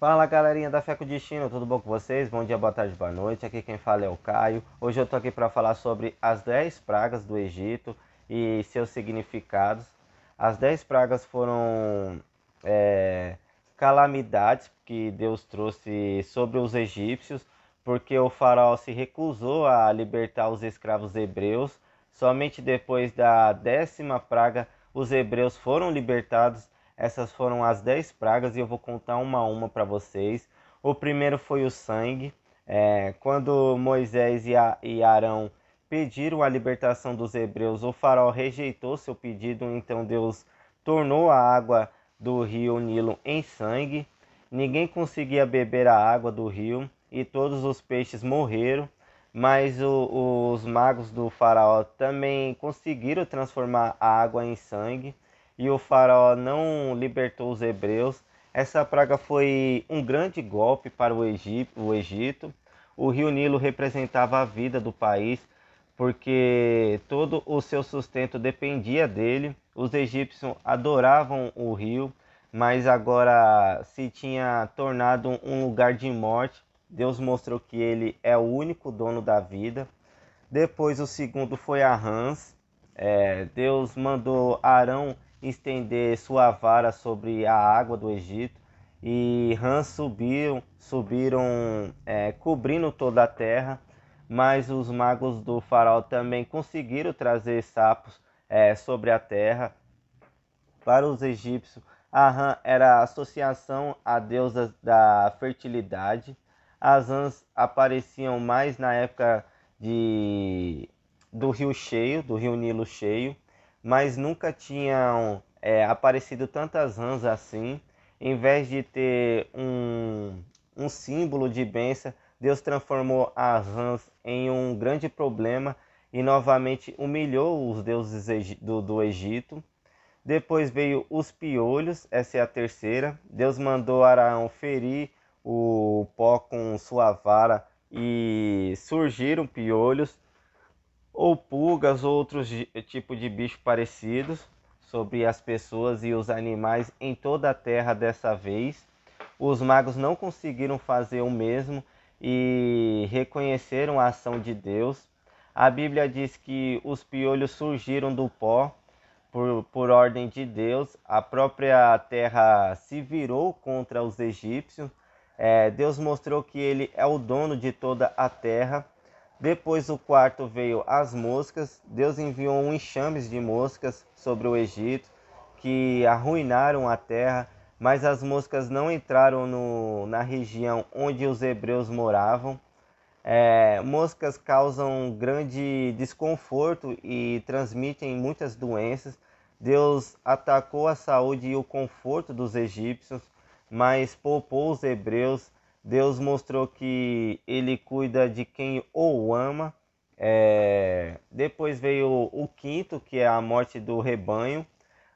Fala galerinha da Fé com Destino, tudo bom com vocês? Bom dia, boa tarde, boa noite. Aqui quem fala é o Caio. Hoje eu tô aqui para falar sobre as 10 pragas do Egito e seus significados. As 10 pragas foram calamidades que Deus trouxe sobre os egípcios, porque o faraó se recusou a libertar os escravos hebreus. Somente depois da 10ª praga os hebreus foram libertados. Essas foram as 10 pragas e eu vou contar uma a uma para vocês. O primeiro foi o sangue. Quando Moisés e Arão pediram a libertação dos hebreus, o faraó rejeitou seu pedido, então Deus tornou a água do rio Nilo em sangue. Ninguém conseguia beber a água do rio e todos os peixes morreram, mas os magos do faraó também conseguiram transformar a água em sangue e o faraó não libertou os hebreus. Essa praga foi um grande golpe para o Egito. O rio Nilo representava a vida do país, porque todo o seu sustento dependia dele. Os egípcios adoravam o rio, mas agora se tinha tornado um lugar de morte. Deus mostrou que ele é o único dono da vida. Depois o segundo foi a rãs. Deus mandou Arão estender sua vara sobre a água do Egito e rãs subiram cobrindo toda a terra, mas os magos do faraó também conseguiram trazer sapos sobre a terra. Para os egípcios, a rã era a associação a deusas da fertilidade. As rãs apareciam mais na época de, do rio cheio, do rio Nilo cheio, mas nunca tinham aparecido tantas rãs assim. Em vez de ter um símbolo de bênção, Deus transformou as rãs em um grande problema e novamente humilhou os deuses do Egito. Depois veio os piolhos, essa é a terceira. Deus mandou Arão ferir o pó com sua vara e surgiram piolhos ou pulgas ou outros tipos de bichos parecidos sobre as pessoas e os animais em toda a terra dessa vez. Os magos não conseguiram fazer o mesmo e reconheceram a ação de Deus. A Bíblia diz que os piolhos surgiram do pó por ordem de Deus. A própria terra se virou contra os egípcios. Deus mostrou que ele é o dono de toda a terra. Depois o quarto veio as moscas. Deus enviou um enxame de moscas sobre o Egito que arruinaram a terra, mas as moscas não entraram na região onde os hebreus moravam. Moscas causam grande desconforto e transmitem muitas doenças. Deus atacou a saúde e o conforto dos egípcios, mas poupou os hebreus. Deus mostrou que ele cuida de quem o ama. Depois veio o quinto, que é a morte do rebanho.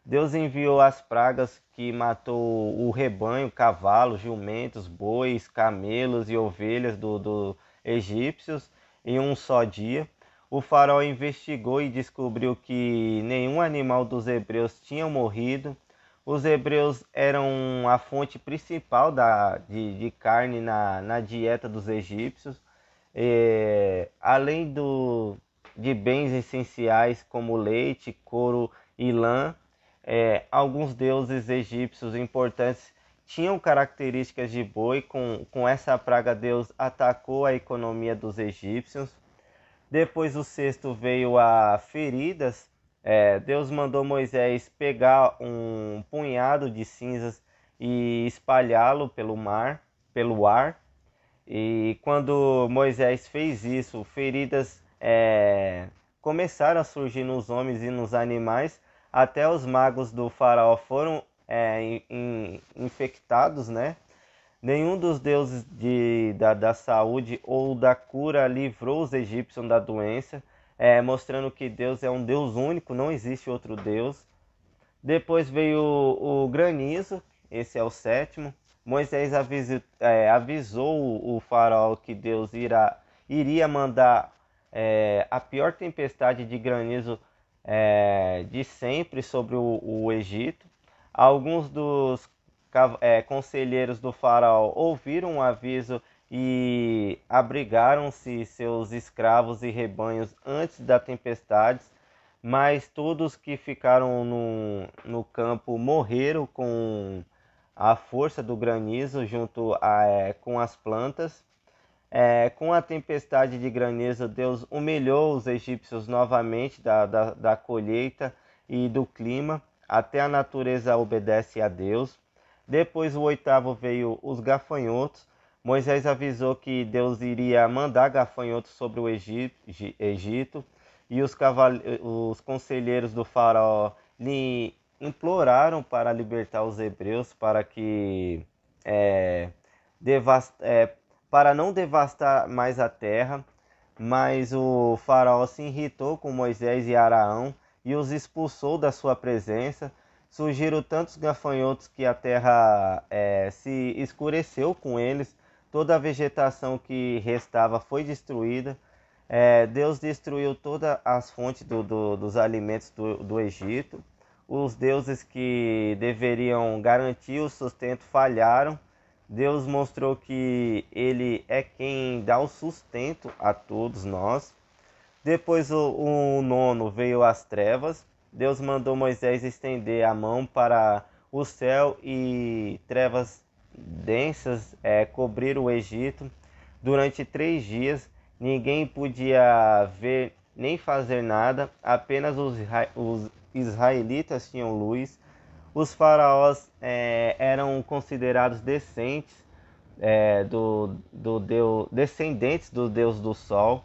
Deus enviou as pragas que matou o rebanho, cavalos, jumentos, bois, camelos e ovelhas do egípcios em um só dia. O faraó investigou e descobriu que nenhum animal dos hebreus tinha morrido. Os hebreus eram a fonte principal de carne na dieta dos egípcios. Além de bens essenciais como leite, couro e lã, alguns deuses egípcios importantes tinham características de boi. Com essa praga, Deus atacou a economia dos egípcios. Depois o sexto veio a feridas. Deus mandou Moisés pegar um punhado de cinzas e espalhá-lo pelo ar. E quando Moisés fez isso, feridas começaram a surgir nos homens e nos animais. Até os magos do faraó foram infectados, né? Nenhum dos deuses da saúde ou da cura livrou os egípcios da doença, mostrando que Deus é um Deus único, não existe outro Deus. Depois veio o granizo, esse é o sétimo. Moisés avisou o faraó que Deus iria mandar a pior tempestade de granizo de sempre sobre o Egito. Alguns dos conselheiros do faraó ouviram o aviso e abrigaram-se seus escravos e rebanhos antes da tempestade, mas todos que ficaram no campo morreram com a força do granizo com as plantas. Com a tempestade de granizo, Deus humilhou os egípcios novamente da colheita e do clima, até a natureza obedece a Deus. Depois, o oitavo, veio os gafanhotos. Moisés avisou que Deus iria mandar gafanhotos sobre o Egito, e os conselheiros do faraó lhe imploraram para libertar os hebreus, é, devast, é, para não devastar mais a terra. Mas o faraó se irritou com Moisés e Arão e os expulsou da sua presença. Surgiram tantos gafanhotos que a terra se escureceu com eles. Toda a vegetação que restava foi destruída. Deus destruiu todas as fontes dos alimentos do Egito. Os deuses que deveriam garantir o sustento falharam. Deus mostrou que Ele é quem dá o sustento a todos nós. Depois o nono, veio as trevas. Deus mandou Moisés estender a mão para o céu e trevas densas cobriram o Egito. Durante 3 dias ninguém podia ver nem fazer nada, apenas os israelitas tinham luz. Os faraós eram considerados descendentes do Deus do Sol.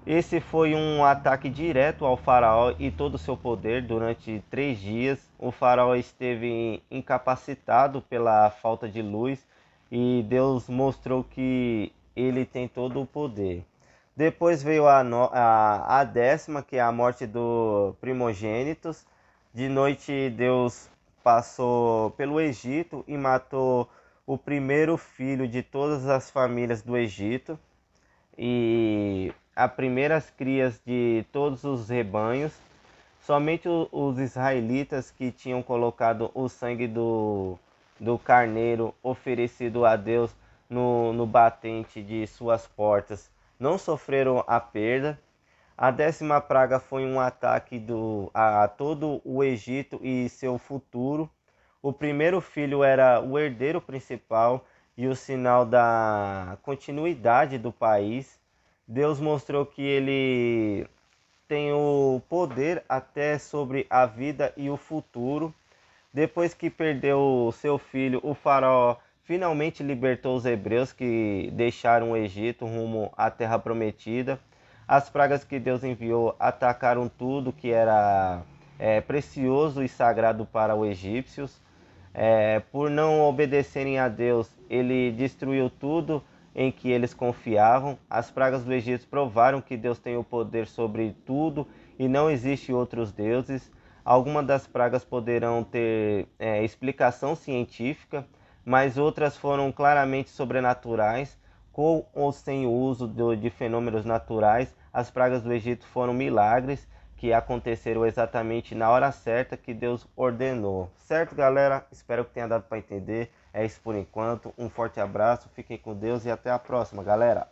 Esse foi um ataque direto ao faraó e todo o seu poder. Durante 3 dias, o faraó esteve incapacitado pela falta de luz e Deus mostrou que ele tem todo o poder. Depois veio a 10ª, que é a morte dos primogênitos. De noite, Deus passou pelo Egito e matou o primeiro filho de todas as famílias do Egito e as primeiras crias de todos os rebanhos. Somente os israelitas que tinham colocado o sangue do carneiro oferecido a Deus no batente de suas portas não sofreram a perda. A 10ª praga foi um ataque a todo o Egito e seu futuro. O primeiro filho era o herdeiro principal e o sinal da continuidade do país. Deus mostrou que ele tem o poder até sobre a vida e o futuro. Depois que perdeu seu filho, o faraó finalmente libertou os hebreus que deixaram o Egito rumo à terra prometida. As pragas que Deus enviou atacaram tudo que era precioso e sagrado para os egípcios. Por não obedecerem a Deus, ele destruiu tudo em que eles confiavam. As pragas do Egito provaram que Deus tem o poder sobre tudo e não existe outros deuses. Algumas das pragas poderão ter explicação científica, mas outras foram claramente sobrenaturais. Com ou sem o uso de fenômenos naturais, as pragas do Egito foram milagres que aconteceram exatamente na hora certa que Deus ordenou. Certo, galera? Espero que tenha dado para entender. É isso por enquanto. Um forte abraço, fiquem com Deus e até a próxima, galera.